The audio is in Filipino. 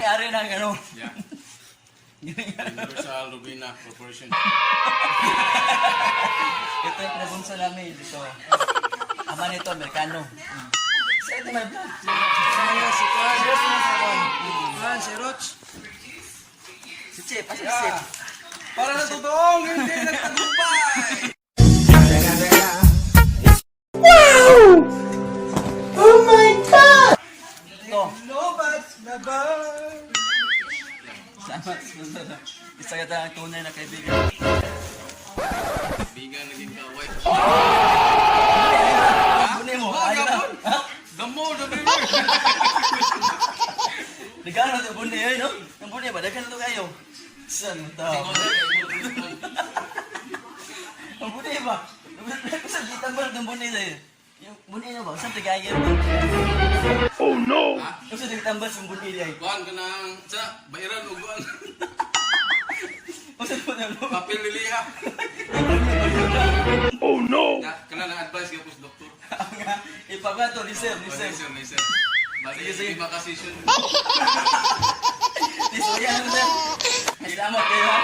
Ari ng ano. Yeah. Universal Rubina Corporation. Ito yung pinabunso namin dito. Ama nito, Amerikano. Sa ito may vlog. Saya si Kwan. Kwan, si Roch. Si Chip, si Chip. Para na totoong hindi nagtagumpay. Ito. Lobats na ba? Sama. Isa ka ang tunay na kaibigan. Bigan naging kaway. Kunin mo. Ayun na. Ha? Damo, dami. Nagano ito bunyi eh, no? Ang bunyi ba? Daghan ito kayo. Saan mo tao? Ang bunyi ba? Saan kita ba itong bunyi sa'yo? Yung bunyi na ba? Saan tagayan ba? Oh no! Saan nagtambal sa bunyi niya? Kuan ka ng sa bayaran o kuan. Saan mo na mo? Papel liliha. Oh no! Kana na advice ka po sa doktor. Ipabato, listen. Listen. Balik Sige. makasisyon. Liso yan, sir. Salamat kayo ha.